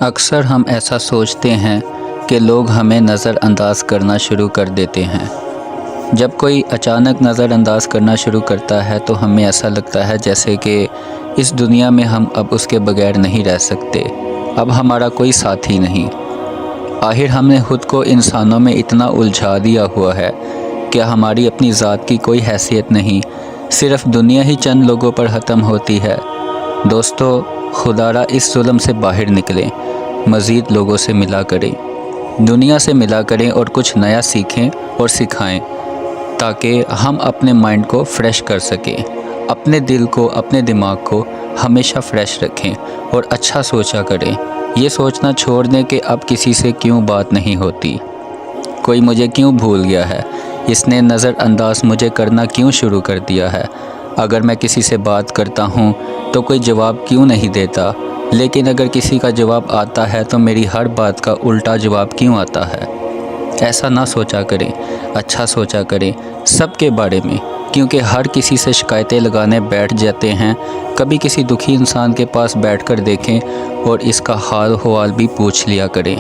اکثر ہم ایسا سوچتے ہیں کہ لوگ ہمیں نظر انداز کرنا شروع کر دیتے ہیں۔ جب کوئی اچانک نظر انداز کرنا شروع کرتا ہے تو ہمیں ایسا لگتا ہے جیسے کہ اس دنیا میں ہم اب اس کے بغیر نہیں رہ سکتے، اب ہمارا کوئی ساتھی نہیں۔ آخر ہم نے خود کو انسانوں میں اتنا الجھا دیا ہوا ہے کہ ہماری اپنی ذات کی کوئی حیثیت نہیں، صرف دنیا ہی چند لوگوں پر ختم ہوتی ہے۔ دوستو، خدا را اس ظلم سے باہر نکلیں، مزید لوگوں سے ملا کریں، دنیا سے ملا کریں اور کچھ نیا سیکھیں اور سکھائیں تاکہ ہم اپنے مائنڈ کو فریش کر سکیں، اپنے دل کو، اپنے دماغ کو ہمیشہ فریش رکھیں اور اچھا سوچا کریں۔ یہ سوچنا چھوڑ دیں کہ اب کسی سے کیوں بات نہیں ہوتی، کوئی مجھے کیوں بھول گیا ہے، اس نے نظر انداز مجھے کرنا کیوں شروع کر دیا ہے، اگر میں کسی سے بات کرتا ہوں تو کوئی جواب کیوں نہیں دیتا، لیکن اگر کسی کا جواب آتا ہے تو میری ہر بات کا الٹا جواب کیوں آتا ہے۔ ایسا نہ سوچا کریں، اچھا سوچا کریں سب کے بارے میں، کیونکہ ہر کسی سے شکایتیں لگانے بیٹھ جاتے ہیں۔ کبھی کسی دکھی انسان کے پاس بیٹھ کر دیکھیں اور اس کا حال حوال بھی پوچھ لیا کریں،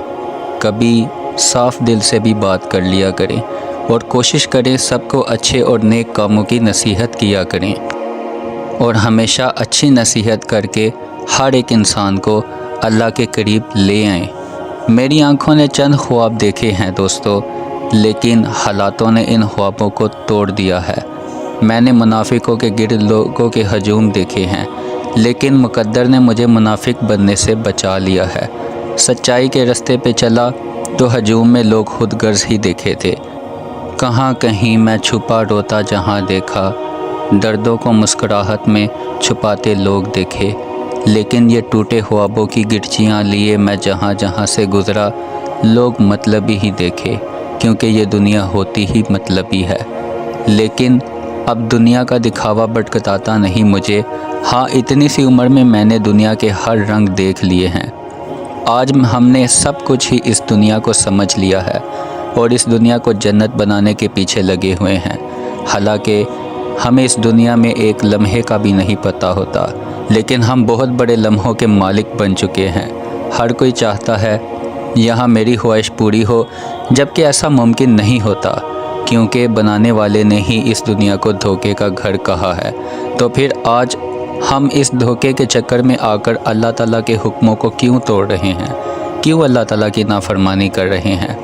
کبھی صاف دل سے بھی بات کر لیا کریں اور کوشش کریں سب کو اچھے اور نیک کاموں کی نصیحت کیا کریں، اور ہمیشہ اچھی نصیحت کر کے ہر ایک انسان کو اللہ کے قریب لے آئیں۔ میری آنکھوں نے چند خواب دیکھے ہیں دوستو، لیکن حالاتوں نے ان خوابوں کو توڑ دیا ہے۔ میں نے منافقوں کے گرد لوگوں کے ہجوم دیکھے ہیں، لیکن مقدر نے مجھے منافق بننے سے بچا لیا ہے۔ سچائی کے راستے پہ چلا تو ہجوم میں لوگ خود غرض ہی دیکھے تھے۔ کہاں کہیں میں چھپا روتا جہاں دیکھا، دردوں کو مسکراہٹ میں چھپاتے لوگ دیکھے، لیکن یہ ٹوٹے خوابوں کی گٹھیاں لیے میں جہاں جہاں سے گزرا، لوگ مطلبی ہی دیکھے، کیونکہ یہ دنیا ہوتی ہی مطلبی ہے۔ لیکن اب دنیا کا دکھاوا بھٹکاتا نہیں مجھے، ہاں اتنی سی عمر میں میں نے دنیا کے ہر رنگ دیکھ لیے ہیں۔ آج ہم نے سب کچھ ہی اس دنیا کو سمجھ لیا ہے اور اس دنیا کو جنت بنانے کے پیچھے لگے ہوئے ہیں، حالانکہ ہمیں اس دنیا میں ایک لمحے کا بھی نہیں پتہ ہوتا، لیکن ہم بہت بڑے لمحوں کے مالک بن چکے ہیں۔ ہر کوئی چاہتا ہے یہاں میری خواہش پوری ہو، جبکہ ایسا ممکن نہیں ہوتا، کیونکہ بنانے والے نے ہی اس دنیا کو دھوکے کا گھر کہا ہے۔ تو پھر آج ہم اس دھوکے کے چکر میں آ کر اللہ تعالیٰ کے حکموں کو کیوں توڑ رہے ہیں، کیوں اللہ تعالیٰ کی نافرمانی کر رہے ہیں؟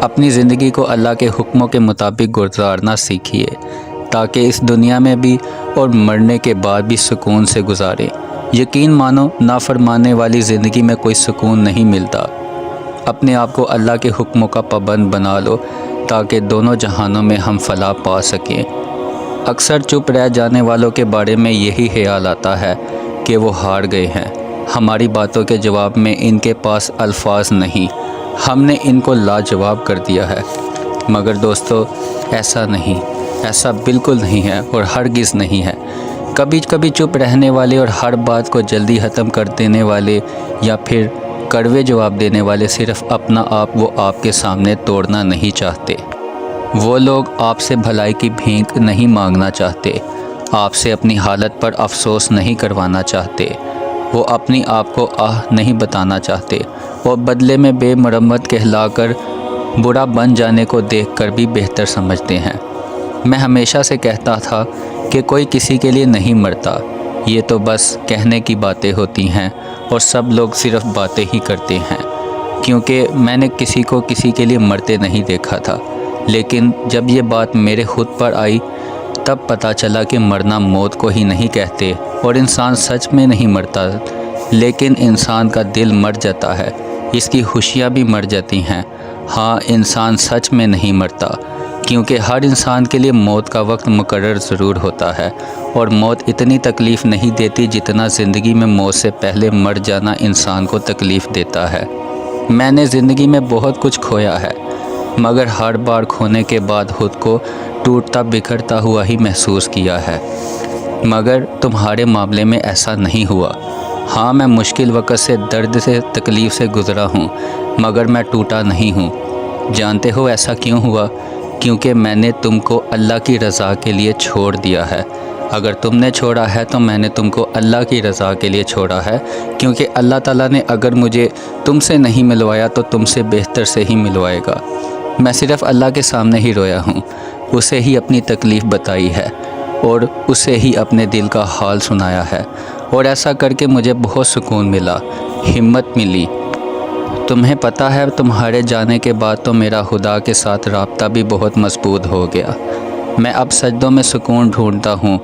اپنی زندگی کو اللہ کے حکموں کے مطابق گزارنا سیکھیے، تاکہ اس دنیا میں بھی اور مرنے کے بعد بھی سکون سے گزاریں۔ یقین مانو، نافرمانے والی زندگی میں کوئی سکون نہیں ملتا۔ اپنے آپ کو اللہ کے حکموں کا پابند بنا لو تاکہ دونوں جہانوں میں ہم فلاح پا سکیں۔ اکثر چپ رہ جانے والوں کے بارے میں یہی خیال آتا ہے کہ وہ ہار گئے ہیں، ہماری باتوں کے جواب میں ان کے پاس الفاظ نہیں، ہم نے ان کو لاجواب کر دیا ہے۔ مگر دوستو، ایسا نہیں، ایسا بالکل نہیں ہے اور ہرگز نہیں ہے۔ کبھی کبھی چپ رہنے والے اور ہر بات کو جلدی ختم کر دینے والے یا پھر کڑوے جواب دینے والے صرف اپنا آپ وہ آپ کے سامنے توڑنا نہیں چاہتے۔ وہ لوگ آپ سے بھلائی کی بھیک نہیں مانگنا چاہتے، آپ سے اپنی حالت پر افسوس نہیں کروانا چاہتے، وہ اپنی آپ کو آہ نہیں بتانا چاہتے، اور بدلے میں بے مرمت کہلا کر برا بن جانے کو دیکھ کر بھی بہتر سمجھتے ہیں۔ میں ہمیشہ سے کہتا تھا کہ کوئی کسی کے لیے نہیں مرتا، یہ تو بس کہنے کی باتیں ہوتی ہیں اور سب لوگ صرف باتیں ہی کرتے ہیں، کیونکہ میں نے کسی کو کسی کے لیے مرتے نہیں دیکھا تھا۔ لیکن جب یہ بات میرے خود پر آئی تب پتہ چلا کہ مرنا موت کو ہی نہیں کہتے، اور انسان سچ میں نہیں مرتا، لیکن انسان کا دل مر جاتا ہے، اس کی خوشیاں بھی مر جاتی ہیں۔ ہاں، انسان سچ میں نہیں مرتا، کیونکہ ہر انسان کے لیے موت کا وقت مقرر ضرور ہوتا ہے، اور موت اتنی تکلیف نہیں دیتی جتنا زندگی میں موت سے پہلے مر جانا انسان کو تکلیف دیتا ہے۔ میں نے زندگی میں بہت کچھ کھویا ہے، مگر ہر بار کھونے کے بعد خود کو ٹوٹتا بکھرتا ہوا ہی محسوس کیا ہے۔ مگر تمہارے معاملے میں ایسا نہیں ہوا۔ ہاں، میں مشکل وقت سے، درد سے، تکلیف سے گزرا ہوں، مگر میں ٹوٹا نہیں ہوں۔ جانتے ہو ایسا کیوں ہوا؟ کیونکہ میں نے تم کو اللہ کی رضا کے لیے چھوڑ دیا ہے۔ اگر تم نے چھوڑا ہے تو میں نے تم کو اللہ کی رضا کے لیے چھوڑا ہے، کیونکہ اللہ تعالیٰ نے اگر مجھے تم سے نہیں ملوایا تو تم سے بہتر سے ہی ملوائے گا۔ میں صرف اللہ کے سامنے ہی رویا ہوں، اسے ہی اپنی تکلیف بتائی ہے اور اسے ہی اپنے دل کا حال سنایا ہے، اور ایسا کر کے مجھے بہت سکون ملا، ہمت ملی۔ تمہیں پتہ ہے تمہارے جانے کے بعد تو میرا خدا کے ساتھ رابطہ بھی بہت مضبوط ہو گیا۔ میں اب سجدوں میں سکون ڈھونڈتا ہوں،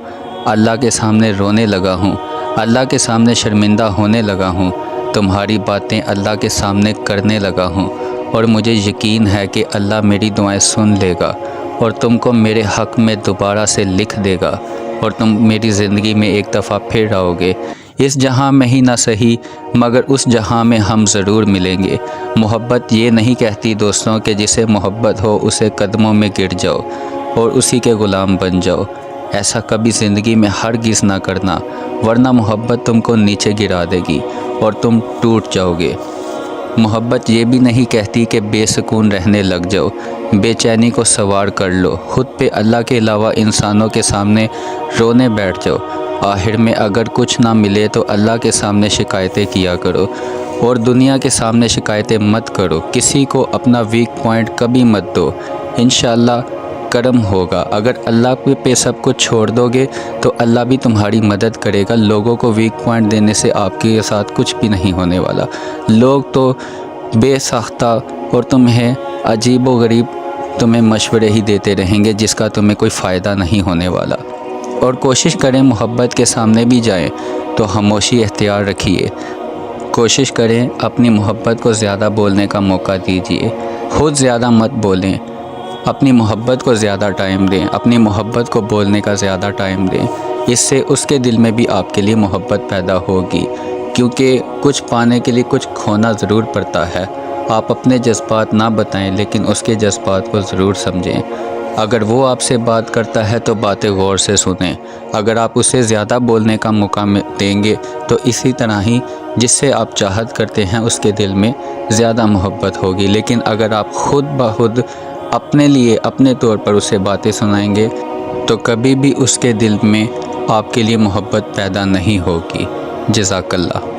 اللہ کے سامنے رونے لگا ہوں، اللہ کے سامنے شرمندہ ہونے لگا ہوں، تمہاری باتیں اللہ کے سامنے کرنے لگا ہوں، اور مجھے یقین ہے کہ اللہ میری دعائیں سن لے گا اور تم کو میرے حق میں دوبارہ سے لکھ دے گا، اور تم میری زندگی میں ایک دفعہ پھر آؤ گے، اس جہاں میں ہی نہ صحیح مگر اس جہاں میں ہم ضرور ملیں گے۔ محبت یہ نہیں کہتی دوستوں کہ جسے محبت ہو اسے قدموں میں گر جاؤ اور اسی کے غلام بن جاؤ، ایسا کبھی زندگی میں ہرگز نہ کرنا، ورنہ محبت تم کو نیچے گرا دے گی اور تم ٹوٹ جاؤ گے۔ محبت یہ بھی نہیں کہتی کہ بے سکون رہنے لگ جاؤ، بے چینی کو سوار کر لو، خود پہ اللہ کے علاوہ انسانوں کے سامنے رونے بیٹھ جاؤ، آخر میں اگر کچھ نہ ملے تو اللہ کے سامنے شکایتیں کیا کرو اور دنیا کے سامنے شکایتیں مت کرو، کسی کو اپنا ویک پوائنٹ کبھی مت دو، انشاءاللہ کرم ہوگا۔ اگر اللہ پہ سب کچھ چھوڑ دو گے تو اللہ بھی تمہاری مدد کرے گا، لوگوں کو ویک پوائنٹ دینے سے آپ کے ساتھ کچھ بھی نہیں ہونے والا، لوگ تو بے ساختہ اور تمہیں عجیب و غریب تمہیں مشورے ہی دیتے رہیں گے جس کا تمہیں کوئی فائدہ نہیں ہونے والا۔ اور کوشش کریں محبت کے سامنے بھی جائیں تو خاموشی اختیار رکھیے، کوشش کریں اپنی محبت کو زیادہ بولنے کا موقع دیجیے، خود زیادہ مت بولیں، اپنی محبت کو زیادہ ٹائم دیں، اپنی محبت کو بولنے کا زیادہ ٹائم دیں، اس سے اس کے دل میں بھی آپ کے لیے محبت پیدا ہوگی، کیونکہ کچھ پانے کے لیے کچھ کھونا ضرور پڑتا ہے۔ آپ اپنے جذبات نہ بتائیں لیکن اس کے جذبات کو ضرور سمجھیں، اگر وہ آپ سے بات کرتا ہے تو باتیں غور سے سنیں، اگر آپ اسے زیادہ بولنے کا موقع دیں گے تو اسی طرح ہی جس سے آپ چاہت کرتے ہیں اس کے دل میں زیادہ محبت ہوگی، لیکن اگر آپ خود بخود اپنے لیے اپنے طور پر اسے باتیں سنائیں گے تو کبھی بھی اس کے دل میں آپ کے لیے محبت پیدا نہیں ہوگی۔ جزاک اللہ۔